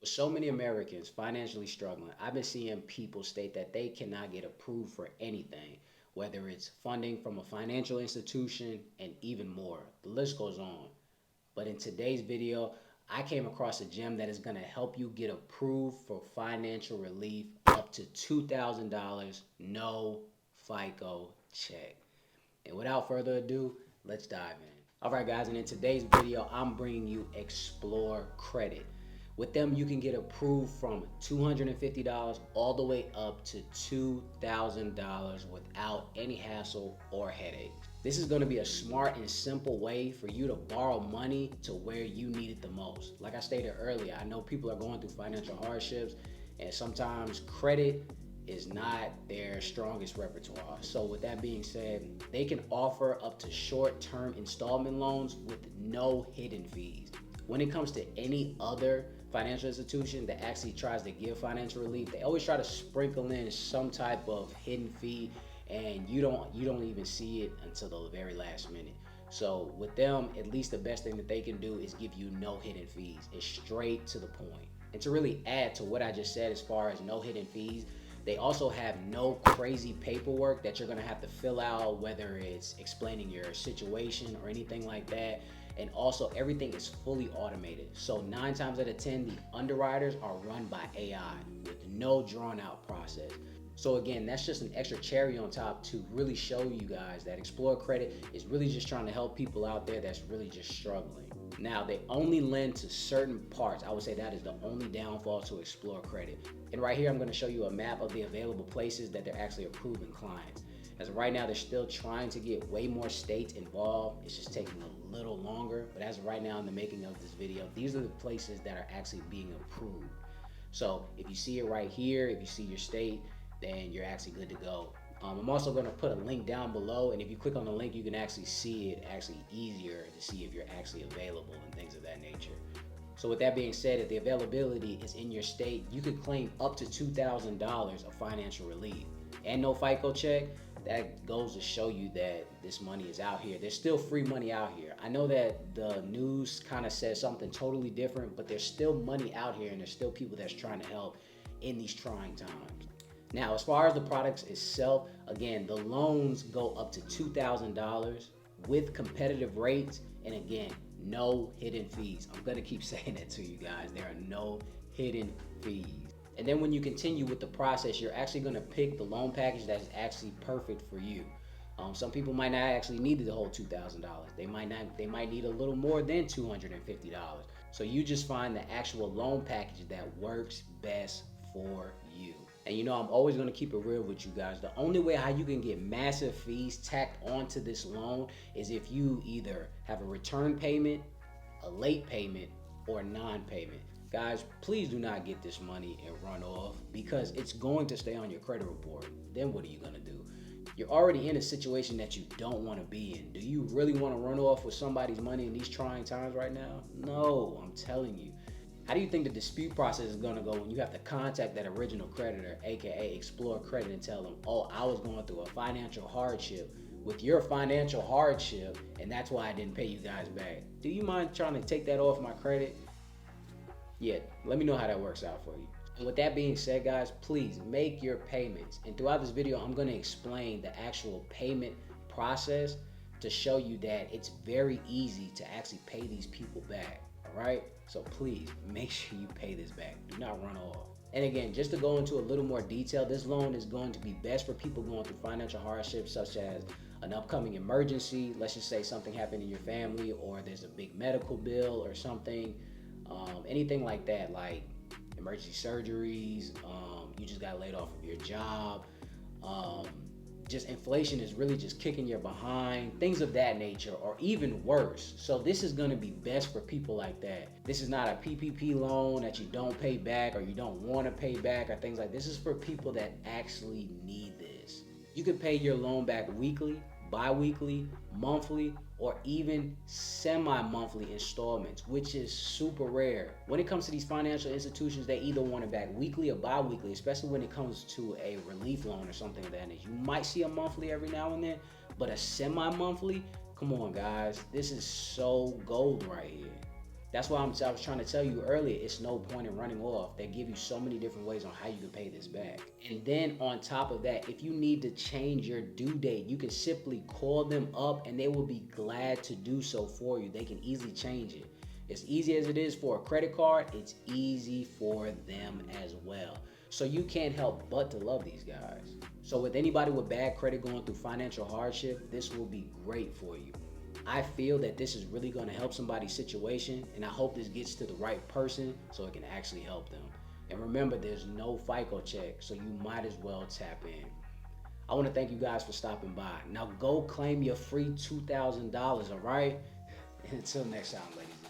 So many Americans financially struggling. I've been seeing people state that they cannot get approved for anything, whether it's funding from a financial institution and even more. The list goes on. But in today's video, I came across a gem that is going to help you get approved for financial relief up to $2,000, no FICO check. And without further ado, let's dive in. All right, guys, and in today's video, I'm bringing you Explore Credit. With them, you can get approved from $250 all the way up to $2,000 without any hassle or headache. This is going to be a smart and simple way for you to borrow money to where you need it the most. Like I stated earlier, I know people are going through financial hardships, and sometimes credit is not their strongest repertoire. So with that being said, they can offer up to short-term installment loans with no hidden fees. When it comes to any other financial institution that actually tries to give financial relief, they always try to sprinkle in some type of hidden fee, and you don't even see it until the very last minute. So with them, at least the best thing that they can do is give you no hidden fees. It's straight to the point. And to really add to what I just said as far as no hidden fees, they also have no crazy paperwork that you're gonna have to fill out, whether it's explaining your situation or anything like that. And also everything is fully automated. So 9 times out of 10, the underwriters are run by AI with no drawn out process. So again, that's just an extra cherry on top to really show you guys that Explore Credit is really just trying to help people out there that's really just struggling. Now, they only lend to certain parts. I would say that is the only downfall to Explore Credit. And right here, I'm going to show you a map of the available places that they're actually approving clients. As of right now, they're still trying to get way more states involved. It's just taking a little longer. But as of right now, in the making of this video, these are the places that are actually being approved. So if you see it right here, if you see your state, then you're actually good to go. I'm also going to put a link down below, and if you click on the link, you can actually see it actually easier to see if you're actually available and things of that nature. So with that being said, if the availability is in your state, you could claim up to $2,000 of financial relief and no FICO check. That goes to show you that this money is out here. There's still free money out here. I know that the news kind of says something totally different, but there's still money out here, and there's still people that's trying to help in these trying times. Now, as far as the products itself, again, the loans go up to $2,000 with competitive rates, and again, no hidden fees. I'm gonna keep saying that to you guys. There are no hidden fees. And then when you continue with the process, you're actually gonna pick the loan package that's actually perfect for you. Some people might not actually need the whole $2,000. They might need a little more than $250. So you just find the actual loan package that works best for you. And you know, I'm always going to keep it real with you guys. The only way how you can get massive fees tacked onto this loan is if you either have a return payment, a late payment, or non-payment. Guys, please do not get this money and run off, because it's going to stay on your credit report. Then what are you going to do? You're already in a situation that you don't want to be in. Do you really want to run off with somebody's money in these trying times right now? No, I'm telling you. How do you think the dispute process is going to go when you have to contact that original creditor, aka Explore Credit, and tell them, oh, I was going through a financial hardship with your financial hardship, and that's why I didn't pay you guys back? Do you mind trying to take that off my credit? Yeah, let me know how that works out for you. And with that being said, guys, please make your payments. And throughout this video, I'm going to explain the actual payment process to show you that it's very easy to actually pay these people back. All right, so please make sure you pay this back. Do not run off. And again, just to go into a little more detail, this loan is going to be best for people going through financial hardships, such as an upcoming emergency. Let's just say something happened in your family, or there's a big medical bill or something, anything like that, like emergency surgeries, you just got laid off of your job, just inflation is really just kicking your behind, things of that nature, or even worse. So this is going to be best for people like that. This is not a PPP loan that you don't pay back or you don't want to pay back or things like this. This is for people that actually need this. You can pay your loan back weekly, bi-weekly, monthly, or even semi-monthly installments, which is super rare. When it comes to these financial institutions, they either want it back weekly or bi-weekly, especially when it comes to a relief loan or something of that nature. You might see a monthly every now and then, but a semi-monthly, come on guys, this is so gold right here. That's why I was trying to tell you earlier, it's no point in running off. They give you so many different ways on how you can pay this back. And then on top of that, if you need to change your due date, you can simply call them up and they will be glad to do so for you. They can easily change it. As easy as it is for a credit card, it's easy for them as well. So you can't help but to love these guys. So with anybody with bad credit going through financial hardship, this will be great for you. I feel that this is really going to help somebody's situation, and I hope this gets to the right person so it can actually help them. And remember, there's no FICO check, so you might as well tap in. I want to thank you guys for stopping by. Now go claim your free $2,000, all right? Until next time, ladies.